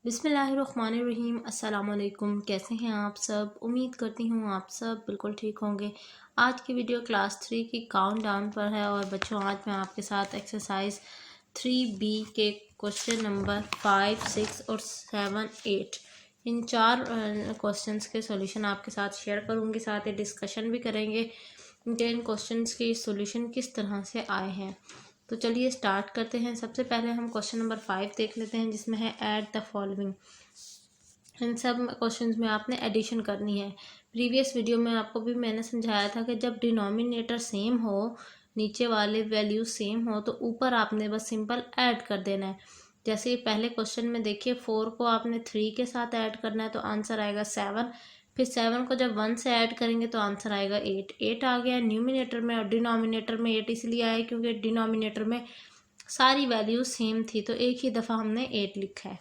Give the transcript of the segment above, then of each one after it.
बिस्मिल्लाहिर्रहमानिर्रहीम। अस्सलाम वालेकुम। कैसे हैं आप सब? उम्मीद करती हूँ आप सब बिल्कुल ठीक होंगे। आज की वीडियो क्लास 3 की काउंटडाउन पर है और बच्चों आज मैं आपके साथ एक्सरसाइज 3B के क्वेश्चन नंबर 5, 6 और 7, 8 इन 4 क्वेश्चंस के सॉल्यूशन आपके साथ शेयर करूँगी। साथ ही डिस्कशन भी करेंगे कि इन क्वेश्चंस के सॉल्यूशन किस तरह से आए हैं। तो चलिए स्टार्ट करते हैं। सबसे पहले हम क्वेश्चन नंबर 5 देख लेते हैं, जिसमें है ऐड द फॉलोइंग। इन सब क्वेश्चंस में आपने एडिशन करनी है। प्रीवियस वीडियो में आपको भी मैंने समझाया था कि जब डिनोमिनेटर सेम हो, नीचे वाले वैल्यू सेम हो, तो ऊपर आपने बस सिंपल ऐड कर देना है। जैसे पहले क्वेश्चन में देखिए 4 को आपने 3 के साथ ऐड करना है तो आंसर आएगा 7। फिर 7 को जब 1 से ऐड करेंगे तो आंसर आएगा 8। 8 आ गया न्यूमिनेटर में और डिनोमिनेटर में 8 इसलिए आया क्योंकि डिनोमिनेटर में सारी वैल्यू सेम थी, तो एक ही दफ़ा हमने 8 लिखा है।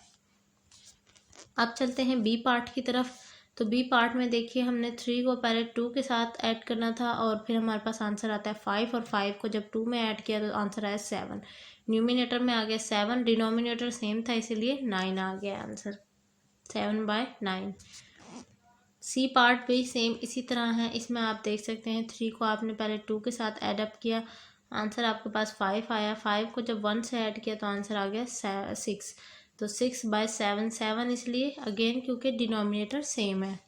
अब चलते हैं बी पार्ट की तरफ। तो बी पार्ट में देखिए हमने 3 को पहले 2 के साथ ऐड करना था और फिर हमारे पास आंसर आता है 5 और 5 को जब 2 में ऐड किया तो आंसर आया 7। न्यूमिनेटर में आ गया 7, डिनोमिनेटर सेम था इसीलिए 9 आ गया आंसर, 7/9। सी पार्ट भी सेम इसी तरह है। इसमें आप देख सकते हैं 3 को आपने पहले 2 के साथ ऐड अप किया, आंसर आपके पास 5 आया। 5 को जब 1 से ऐड किया तो आंसर आ गया 6। तो 6/7, 7 इसलिए अगेन क्योंकि डिनोमिनेटर सेम है।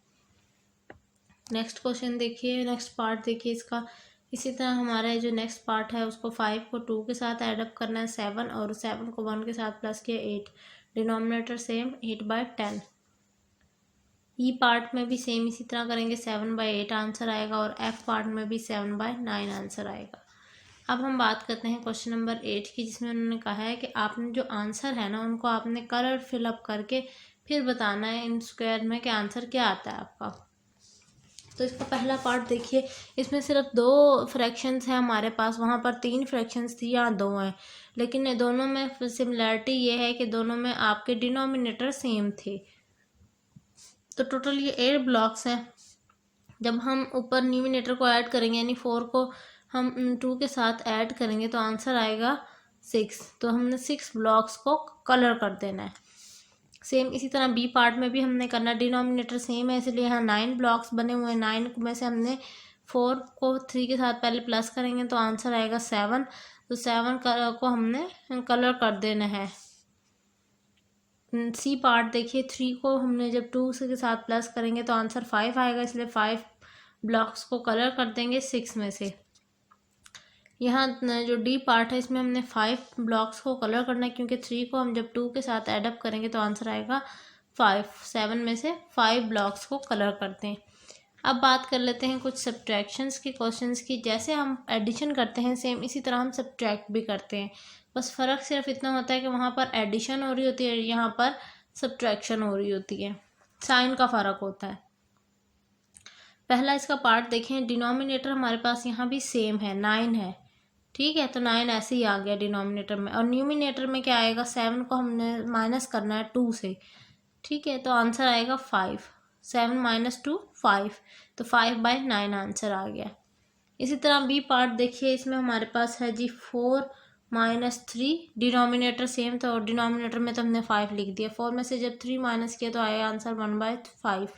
नेक्स्ट क्वेश्चन देखिए, नेक्स्ट पार्ट देखिए इसका। इसी तरह हमारा जो नेक्स्ट पार्ट है उसको 5 को 2 के साथ ऐड अप करना है 7 और 7 को 1 के साथ प्लस किया 8। Denominator same 8/10। ई पार्ट में भी सेम इसी तरह करेंगे, 7/8 आंसर आएगा और एफ पार्ट में भी 7/9 आंसर आएगा। अब हम बात करते हैं क्वेश्चन नंबर 8 की, जिसमें उन्होंने कहा है कि आपने जो आंसर है ना उनको आपने कलर फिलअप करके फिर बताना है इन स्क्वायर में कि आंसर क्या आता है आपका। तो इसका पहला पार्ट देखिए, इसमें सिर्फ 2 फ्रैक्शंस हैं हमारे पास, वहाँ पर 3 फ्रैक्शंस थी, यहाँ 2 हैं। लेकिन दोनों में सिमिलैरिटी ये है कि दोनों में आपके डिनोमिनेटर सेम थे। तो टोटल ये 8 ब्लॉक्स हैं। जब हम ऊपर न्यूमिनेटर को ऐड करेंगे यानी 4 को हम 2 के साथ ऐड करेंगे तो आंसर आएगा 6। तो हमने 6 ब्लॉक्स को कलर कर देना है। सेम इसी तरह बी पार्ट में भी हमने करना, डिनोमिनेटर सेम है इसलिए यहाँ 9 ब्लॉक्स बने हुए हैं। 9 में से हमने 4 को 3 के साथ पहले प्लस करेंगे तो आंसर आएगा 7। तो 7 को हमने कलर कर देना है। सी पार्ट देखिए, 3 को हमने जब 2 के साथ प्लस करेंगे तो आंसर 5 आएगा, इसलिए 5 ब्लॉक्स को कलर कर देंगे 6 में से। यहाँ जो डी पार्ट है इसमें हमने 5 ब्लॉक्स को कलर करना है क्योंकि 3 को हम जब 2 के साथ एडअप करेंगे तो आंसर आएगा 5। 7 में से 5 ब्लॉक्स को कलर करते हैं। अब बात कर लेते हैं कुछ सब्ट्रैक्शंस के क्वेश्चंस की। जैसे हम एडिशन करते हैं सेम इसी तरह हम सब्ट्रैक्ट भी करते हैं, बस फ़र्क सिर्फ इतना होता है कि वहाँ पर एडिशन हो रही होती है, यहाँ पर सब्ट्रैक्शन हो रही होती है, साइन का फ़र्क होता है। पहला इसका पार्ट देखें, डिनोमिनेटर हमारे पास यहाँ भी सेम है, 9 है, ठीक है। तो 9 ऐसे ही आ गया डिनोमिनेटर में। और न्यूमिनेटर में क्या आएगा, 7 को हमने माइनस करना है 2 से, ठीक है। तो आंसर आएगा 5। 7 - 2 5, तो 5/9 आंसर आ गया। इसी तरह बी पार्ट देखिए, इसमें हमारे पास है जी 4 - 3, डिनोमिनेटर सेम था और डिनोमिनेटर में तो हमने 5 लिख दिया। 4 में से जब 3 माइनस किया तो आया आंसर 1/5।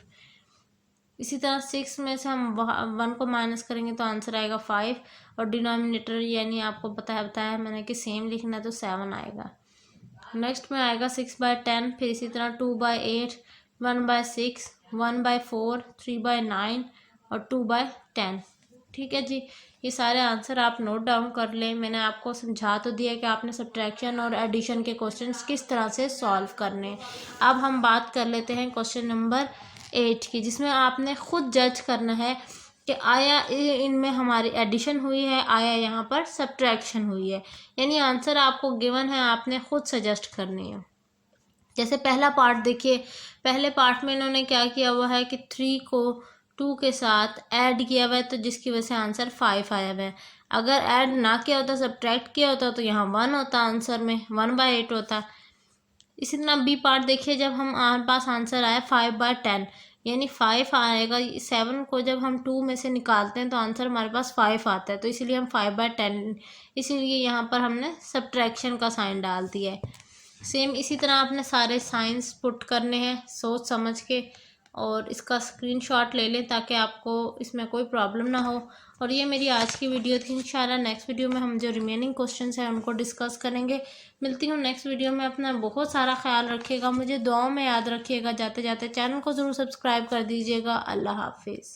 इसी तरह 6 में से हम 1 को माइनस करेंगे तो आंसर आएगा 5 और डिनोमिनेटर यानी आपको बताया मैंने कि सेम लिखना है तो 7 आएगा। नेक्स्ट में आएगा 6/10, फिर इसी तरह 2/8, 1/6, 1/4, 3/9 और 2/10, ठीक है जी। ये सारे आंसर आप नोट डाउन कर लें। मैंने आपको समझा तो दिया कि आपने सब्ट्रैक्शन और एडिशन के क्वेश्चंस किस तरह से सॉल्व करने। अब हम बात कर लेते हैं क्वेश्चन नंबर 8 की, जिसमें आपने खुद जज करना है कि आया इनमें हमारी एडिशन हुई है, आया यहाँ पर सब्ट्रैक्शन हुई है। यानी आंसर आपको गिवन है, आपने खुद सजेस्ट करनी है। जैसे पहला पार्ट देखिए, पहले पार्ट में इन्होंने क्या किया हुआ है कि 3 को 2 के साथ ऐड किया हुआ है, तो जिसकी वजह से आंसर 5 आया हुआ है। अगर ऐड ना किया होता, सब्ट्रैक्ट किया होता तो यहाँ 1 होता, आंसर में 1/8 होता। इसी तरह बी पार्ट देखिए, जब हमारे पास आंसर आया 5/10 यानी 5 आएगा। 7 को जब हम 2 में से निकालते हैं तो आंसर हमारे पास 5 आता है, तो इसीलिए हम 5/10, इसीलिए यहाँ पर हमने सब्ट्रैक्शन का साइन डाल दिया है। सेम इसी तरह आपने सारे साइंस पुट करने हैं सोच समझ के, और इसका स्क्रीनशॉट ले लें ताकि आपको इसमें कोई प्रॉब्लम ना हो। और ये मेरी आज की वीडियो थी। इंशाल्लाह नेक्स्ट वीडियो में हम जो रिमेनिंग क्वेश्चंस हैं उनको डिस्कस करेंगे। मिलती हूँ नेक्स्ट वीडियो में। अपना बहुत सारा ख्याल रखिएगा, मुझे दुआओं में याद रखिएगा। जाते जाते चैनल को ज़रूर सब्सक्राइब कर दीजिएगा। अल्लाह हाफिज़।